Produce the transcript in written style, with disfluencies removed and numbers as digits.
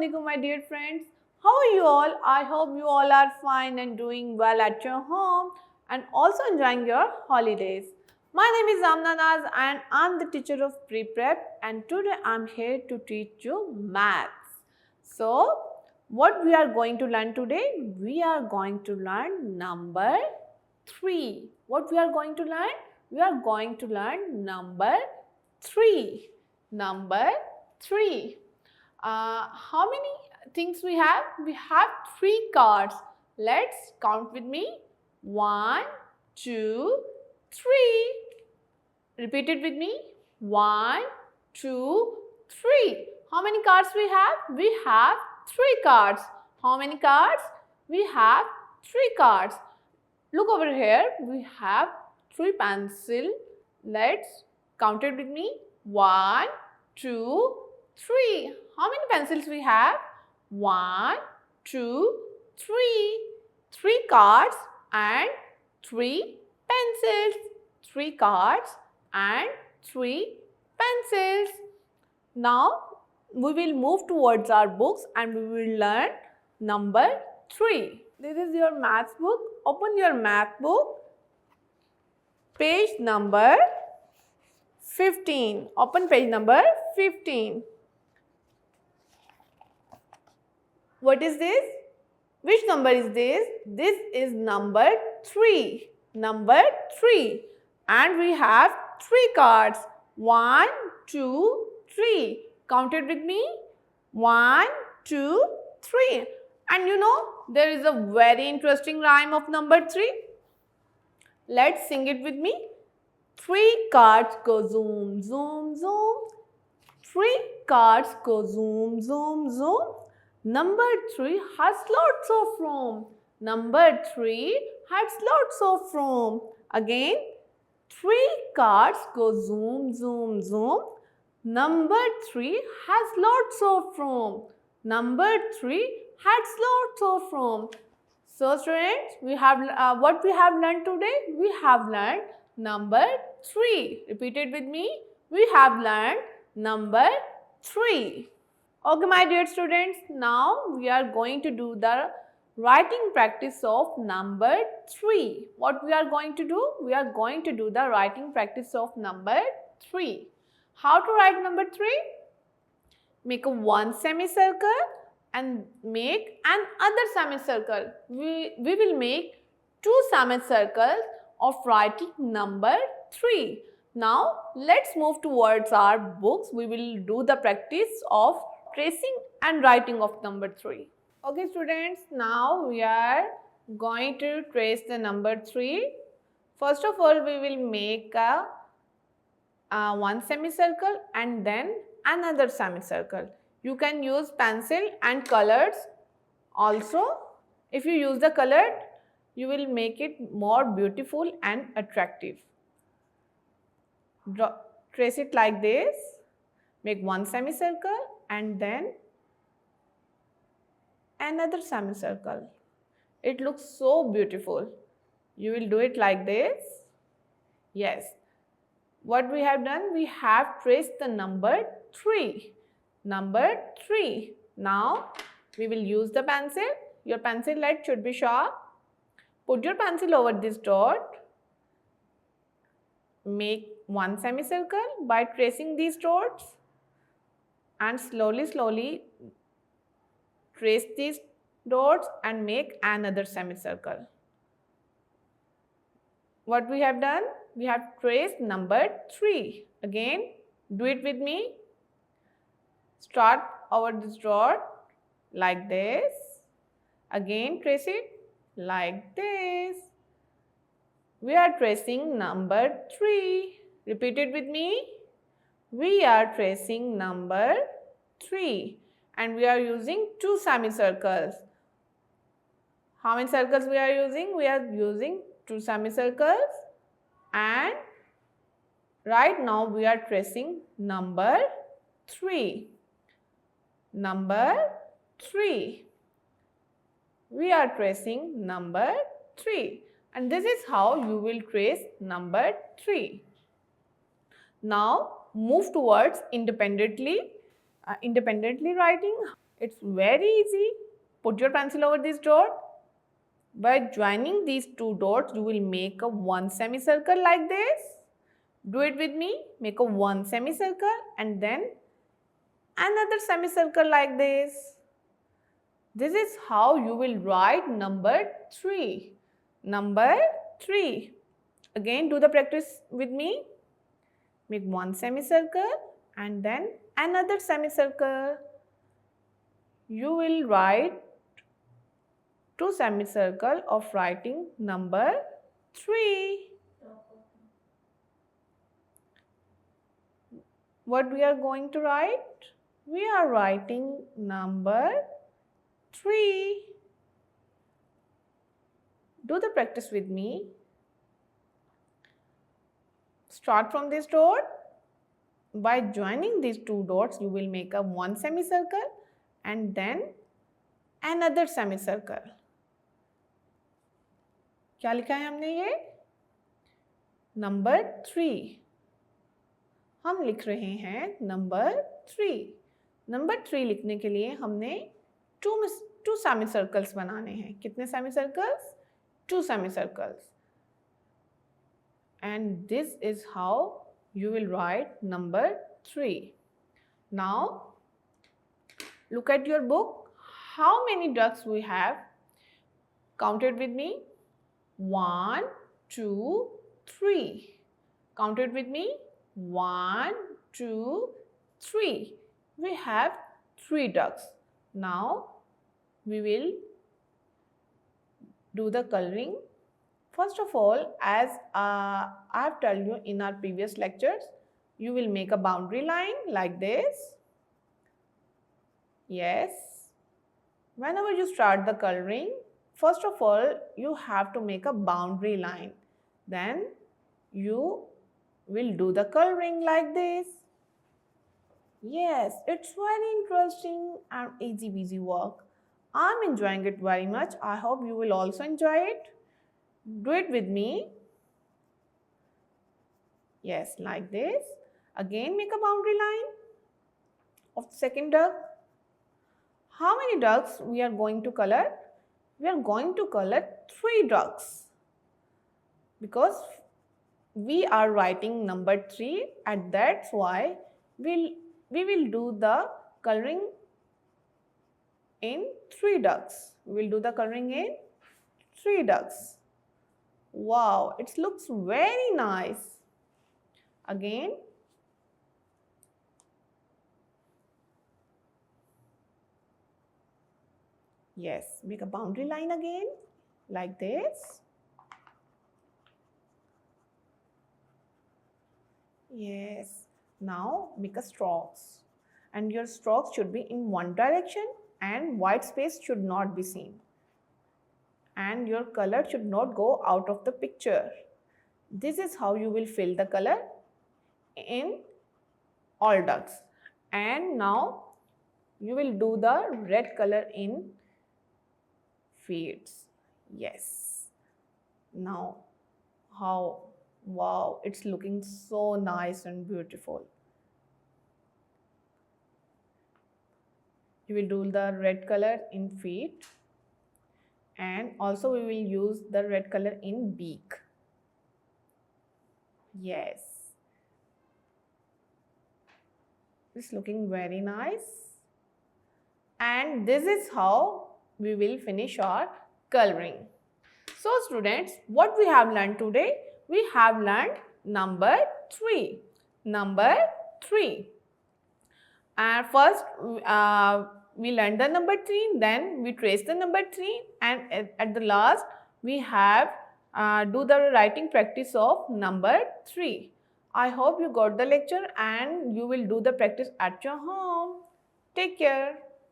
Assalamualaikum my dear friends. How are you all? I hope you all are fine and doing well at your home and also enjoying your holidays. My name is Amna Naz and I'm the teacher of pre-prep and today I'm here to teach you maths. So, what we are going to learn today? We are going to learn number 3. What we are going to learn? We are going to learn number 3. Number 3. How many things we have? We have 3 cards. Let's count with me. 1, 2, 3. Repeat it with me. 1, 2, 3. How many cards we have? We have 3 cards. How many cards? We have 3 cards. Look over here. We have 3 pencils. Let's count it with me. 1, 2, 3. How many pencils we have? 1, 2, 3. 3 cards and 3 pencils. 3 cards and 3 pencils. Now, we will move towards our books and we will learn number 3. This is your maths book. Open your math book. Page number 15. Open page number 15. What is this? Which number is this? This is number 3. Number 3. And we have 3 cards. 1, 2, 3. Count it with me. 1, 2, 3. And you know, there is a very interesting rhyme of number 3. Let's sing it with me. 3 cards go zoom, zoom, zoom. 3 cards go zoom, zoom, zoom. Number 3 has lots of room. Number 3 has lots of room. Again, 3 cards go zoom, zoom, zoom. Number 3 has lots of room. Number 3 has lots of room. So students, we have what we have learned today? We have learned number 3. Repeat it with me. We have learned number 3. Okay, my dear students, now we are going to do the writing practice of number 3. What we are going to do? We are going to do the writing practice of number 3. How to write number 3? Make a 1 semicircle and make another semicircle. We will make 2 semicircles of writing number 3. Now, let's move towards our books. We will do the practice of tracing and writing of number 3. Okay students, now we are going to trace the number 3. First of all, we will make a 1 semicircle and then another semicircle. You can use pencil and colors also. If you use the color, you will make it more beautiful and attractive. Trace it like this. Make 1 semicircle and then another semicircle. It looks so beautiful. You will do it like this. Yes. What we have done? We have traced the number 3. Number 3. Now, we will use the pencil. Your pencil lead should be sharp. Put your pencil over this dot. Make 1 semicircle by tracing these dots. And slowly trace these dots and make another semicircle. What we have done? We have traced number 3. Again, do it with me. Start over this dot like this. Again, trace it like this. We are tracing number 3. Repeat it with me. We are tracing number 3 and we are using 2 semicircles. How many circles we are using? We are using 2 semicircles and right now we are tracing number 3. Number 3. We are tracing number 3 and this is how you will trace number 3. Now move towards independently writing. It's very easy. Put your pencil over this dot. By joining these two dots, you will make a one semicircle like this. Do it with me. Make a one semicircle and then another semicircle like this. This is how you will write number 3. Number 3. Again, do the practice with me. Make one semicircle and then another semicircle. You will write two semicircle of writing number 3. What we are going to write? We are writing number 3. Do the practice with me. Start from this dot. By joining these two dots, you will make a one semicircle and then another semicircle. क्या लिखा है हमने ये? Number 3. हम लिख रहे हैं number 3. Number 3 लिखने के लिए हमने टू सेमी सर्कल्स बनाने हैं. कितने semi circles? 2 semi circles. And this is how you will write number 3. Now, look at your book. How many ducks we have? Count it with me. 1, 2, 3. Count it with me. 1, 2, 3. We have 3 ducks. Now, we will do the coloring. First of all, as I have told you in our previous lectures, you will make a boundary line like this. Yes. Whenever you start the coloring, first of all, you have to make a boundary line. Then you will do the coloring like this. Yes, it's very interesting and easy peasy work. I'm enjoying it very much. I hope you will also enjoy it. Do it with me. Yes, like this. Again, make a boundary line of the second duck. How many ducks we are going to color? We are going to color 3 ducks because we are writing number 3 and that's why we will do the coloring in 3 ducks. We will do the coloring in 3 ducks. Wow, it looks very nice. Again, yes, make a boundary line again like this. Yes, now make a strokes and your strokes should be in one direction and white space should not be seen. And your color should not go out of the picture. This is how you will fill the color in all ducks. And now you will do the red color in feet. Yes. Now how, wow, it's looking so nice and beautiful. You will do the red color in feet. And also we will use the red color in beak. Yes. It's looking very nice. And this is how we will finish our coloring. So students, what we have learned today? We have learned number 3. Number 3. And first, we learned the number 3, then we trace the number 3 and at the last we have do the writing practice of number 3. I hope you got the lecture and you will do the practice at your home. Take care.